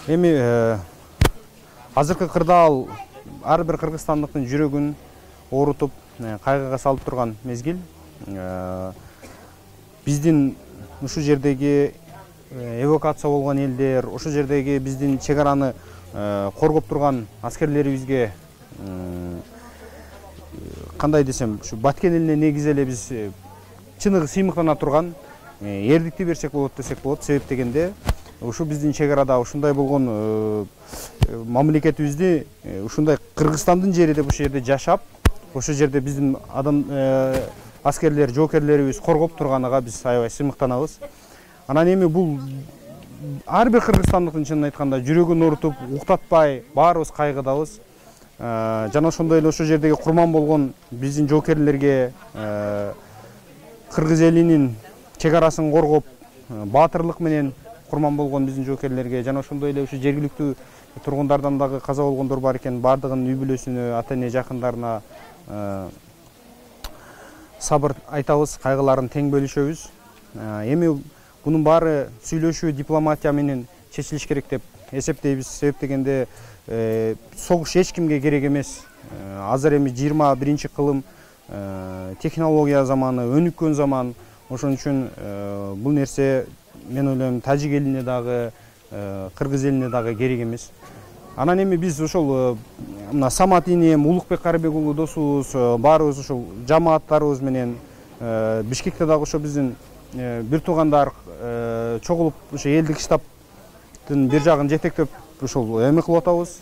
Эми азыркы кырдаал ар бир кыргызстандыктын жүрөгүн оорутуп, кайгыга салып турган мезгил. Биздин ушул жердеги эвакуация болгон элдер, ошол жердеги биздин чек араны коргоп турган аскерлерибизге кандай десем, ушу Баткен элине негизи эле биз чыныгы сыймыктана турган эрдикти берсек болот десек болот. Себеп дегенде ушу биздин чек арада ушундай болгон мамлекетибизди ушундай Кыргызстандын жери деп ошол жерде жашап, ошол жерде биздин адам аскерлер, жоокерлерибиз коргоп турганыга биз аябай сыймыктанабыз. Анан эми бул ар бир кыргызстандыктын чынын айтканда жүрөгүн оорутуп, уктатпай баарыбыз кайгыдабыз. Жана ошондой эле ошол жердеги курман болгон биздин жоокерлерге, кыргыз элинин чек арасын коргоп, баатырлык менен курман болгон биздин жоокерлерге, жана ошондой эле ушу жергиликтүү тургундардан дагы каза болгондор бар экен, баардыгынын үй бүлөсүнө, ата эне жакындарына сабыр айтабыз, кайгыларын тең бөлүшөбүз. Эми бунун баары сүйлөшүү, дипломатия менен чечилиш керек деп эсептейбиз. Себеп дегенде согуш эч кимге керек эмес. Азыр эми 21-кылым технология заманы, өнүккөн заман. Ошон үчүн бул нерсе мен ойлойм тажик элине дагы, кыргыз элине дагы керек эмес. Анан эми биз ошол мына Самат инем, Улукбек Карыбек уулу досубуз, баарыбыз ошол жамааттарыбыз менен Бишкекте дагы ошо биздин бир туугандар чогулуп ошо элдик штабтын бир жагын жетектеп ошол эме кылып атабыз.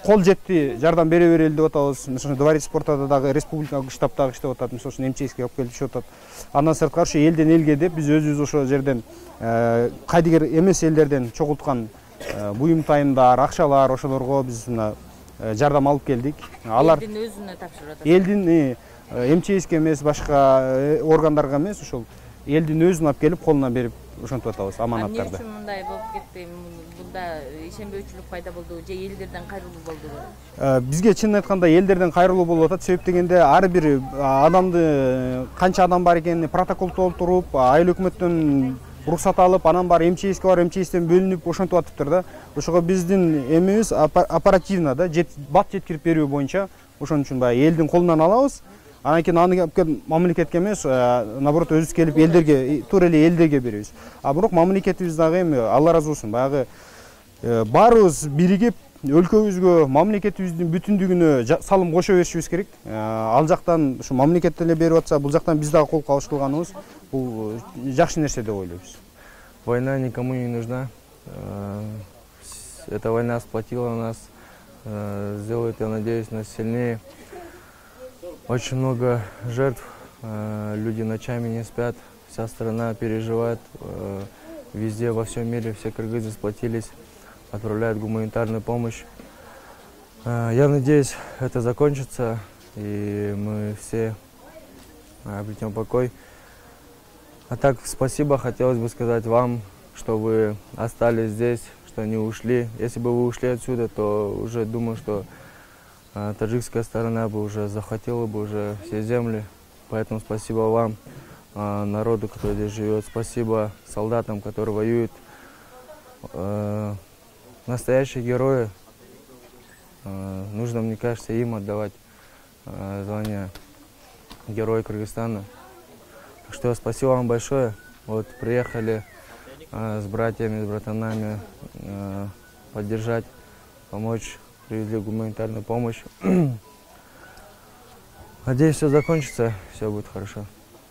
Кол жетти, жардам бере берели деп атабыз. Мисалы Дворец спорта дагы республикалык штабтагы иштеп атат. Мисалы МЧСке алып келип иштеп атат. Андан сырткары ошо элден элге деп биз өзүбүз ошо жерден кайдыгер эмес элдерден чогулткан буюм тайымдар, акчалар, ошолорго биз мына жардам алып келдик. Алар элдин өзүнө тапшырып атат. Элдин МЧСке эмес, башка органдарга эмес, ошол элдин өзүн алып келип колуна берип ошентип атабыз аманаттарды. Эмне үчүн мындай болуп кетти? Бунда ишенбөөчүлүк пайда болду же элдерден кайрылуу болдубу? Бизге чынын айтканда элдерден кайрылуу болуп атат. Себеп дегенде ар бир адамды канча адам бар экенин протокол толтуруп, айыл өкмөттөн уруксат алып, анан бар МЧСке бар, МЧСтен бөлүнүп ошентип атыптыр да. Ошого биздин эмебиз оперативно да, бат жеткирип берүү боюнча ошон үчүн баягы элдин колунан алабыз. Анан кийин аны мамлекетке эмес, наоборот өзүбүз келип элдерге, туура эле элдерге беребиз. Бирок мамлекетибиз дагы эми Алла ыраазы болсун, баягы баарыбыз биригип өлкөбүзгө, мамлекетибиздин бүтүндүгүнө салым кошо беришибиз керек. Ал жактан ушу мамлекет эле берип атса, бул жактан биз дагы кол кабыш кылганыбыз бул жакшы нерсе деп ойлойбуз. Война никому не нужна. Эта война сплотила нас, сделает, я надеюсь, нас сильнее. Очень много жертв, люди ночами не спят, вся страна переживает, везде, во всем мире все кыргызы сплотились, отправляют гуманитарную помощь. Я надеюсь, это закончится, и мы все обретем покой. А так, спасибо, хотелось бы сказать вам, что вы остались здесь, что не ушли. Если бы вы ушли отсюда, то уже думаю, что таджикская сторона бы уже захватила бы уже все земли. Поэтому спасибо вам, народу, который здесь живет. Спасибо солдатам, которые воюют. Настоящие герои. Нужно, мне кажется, им отдавать звание Героя Кыргызстана. Так что спасибо вам большое. Вот приехали с братьями, с братанами поддержать, помочь. Привезли гуманитарную помощь. Надеюсь, все закончится, все будет хорошо.